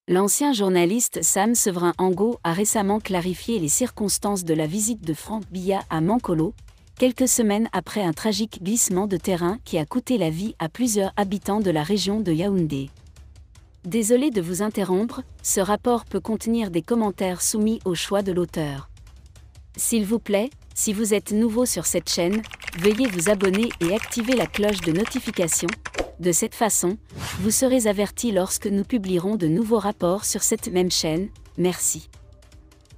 L'ancien journaliste Sam Severin-Angot a récemment clarifié les circonstances de la visite de Franck Biya à Mankolo, quelques semaines après un tragique glissement de terrain qui a coûté la vie à plusieurs habitants de la région de Yaoundé. Désolé de vous interrompre, ce rapport peut contenir des commentaires soumis au choix de l'auteur. S'il vous plaît, si vous êtes nouveau sur cette chaîne, veuillez vous abonner et activer la cloche de notification. De cette façon, vous serez averti lorsque nous publierons de nouveaux rapports sur cette même chaîne. Merci.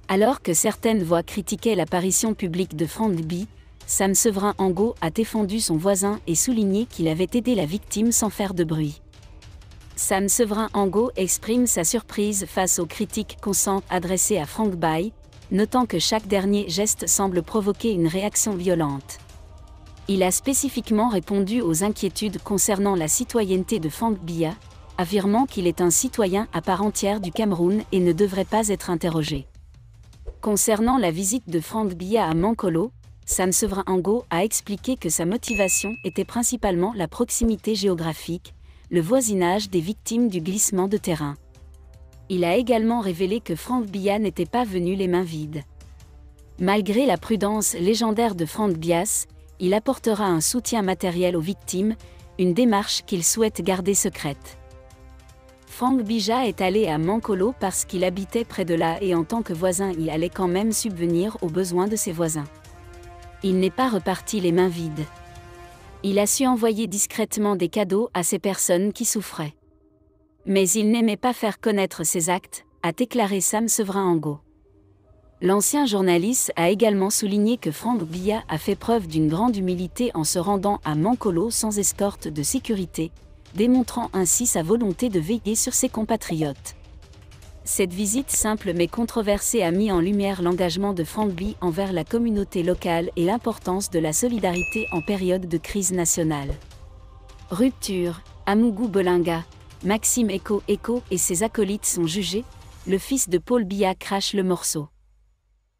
Alors que certaines voix critiquaient l'apparition publique de Franck Biya, Sam Severin-Angot a défendu son voisin et souligné qu'il avait aidé la victime sans faire de bruit. Sam Severin-Angot exprime sa surprise face aux critiques constantes adressées à Franck Biya, notant que chaque dernier geste semble provoquer une réaction violente. Il a spécifiquement répondu aux inquiétudes concernant la citoyenneté de Franck Biya, affirmant qu'il est un citoyen à part entière du Cameroun et ne devrait pas être interrogé. Concernant la visite de Franck Biya à Mankolo, Sam Severin-Angot a expliqué que sa motivation était principalement la proximité géographique, le voisinage des victimes du glissement de terrain. Il a également révélé que Franck Biya n'était pas venu les mains vides. Malgré la prudence légendaire de Franck Biya, il apportera un soutien matériel aux victimes, une démarche qu'il souhaite garder secrète. Franck Biya est allé à Mankolo parce qu'il habitait près de là et en tant que voisin il allait quand même subvenir aux besoins de ses voisins. Il n'est pas reparti les mains vides. Il a su envoyer discrètement des cadeaux à ces personnes qui souffraient. Mais il n'aimait pas faire connaître ses actes, a déclaré Sam Severin-Angot. L'ancien journaliste a également souligné que Franck Biya a fait preuve d'une grande humilité en se rendant à Mankolo sans escorte de sécurité, démontrant ainsi sa volonté de veiller sur ses compatriotes. Cette visite simple mais controversée a mis en lumière l'engagement de Franck Biya envers la communauté locale et l'importance de la solidarité en période de crise nationale. Rupture, Amougou Belinga, Maxime Eko et ses acolytes sont jugés, le fils de Paul Biya crache le morceau.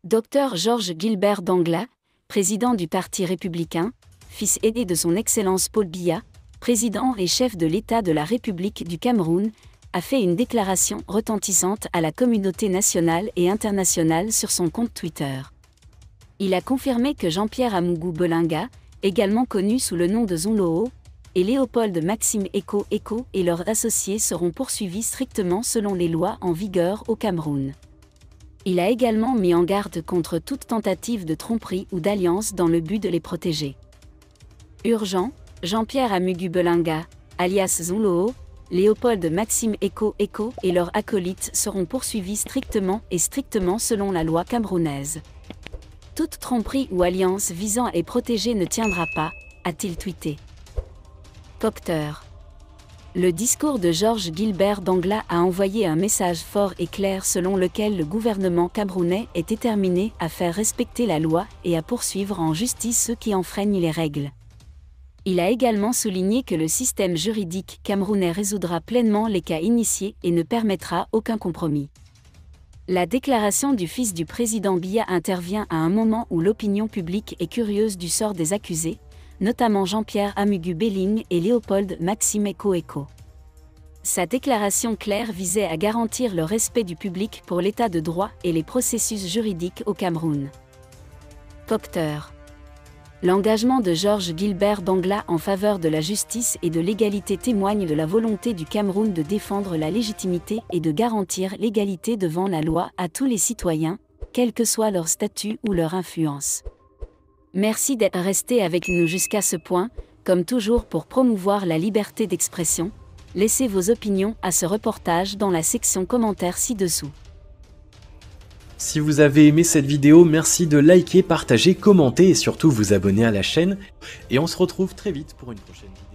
Dr Georges Gilbert Dangla, président du Parti républicain, fils aîné de son Excellence Paul Biya, président et chef de l'État de la République du Cameroun, a fait une déclaration retentissante à la communauté nationale et internationale sur son compte Twitter. Il a confirmé que Jean-Pierre Amougou Belinga, également connu sous le nom de Zonloo, et Léopold Maxime Eko et leurs associés seront poursuivis strictement selon les lois en vigueur au Cameroun. Il a également mis en garde contre toute tentative de tromperie ou d'alliance dans le but de les protéger. Urgent, Jean-Pierre Amougou Belinga, alias Zonloo, Léopold Maxime Eko et leurs acolytes seront poursuivis strictement selon la loi camerounaise. Toute tromperie ou alliance visant à les protéger ne tiendra pas, a-t-il tweeté. Copter. Le discours de Georges Gilbert Dangla a envoyé un message fort et clair selon lequel le gouvernement camerounais est déterminé à faire respecter la loi et à poursuivre en justice ceux qui enfreignent les règles. Il a également souligné que le système juridique camerounais résoudra pleinement les cas initiés et ne permettra aucun compromis. La déclaration du fils du président Biya intervient à un moment où l'opinion publique est curieuse du sort des accusés, notamment Jean-Pierre Amougou Belinga et Léopold Maxime Eko. Sa déclaration claire visait à garantir le respect du public pour l'état de droit et les processus juridiques au Cameroun. Copter. L'engagement de Georges Gilbert Dangla en faveur de la justice et de l'égalité témoigne de la volonté du Cameroun de défendre la légitimité et de garantir l'égalité devant la loi à tous les citoyens, quel que soit leur statut ou leur influence. Merci d'être resté avec nous jusqu'à ce point, comme toujours pour promouvoir la liberté d'expression. Laissez vos opinions à ce reportage dans la section commentaires ci-dessous. Si vous avez aimé cette vidéo, merci de liker, partager, commenter et surtout vous abonner à la chaîne. Et on se retrouve très vite pour une prochaine vidéo.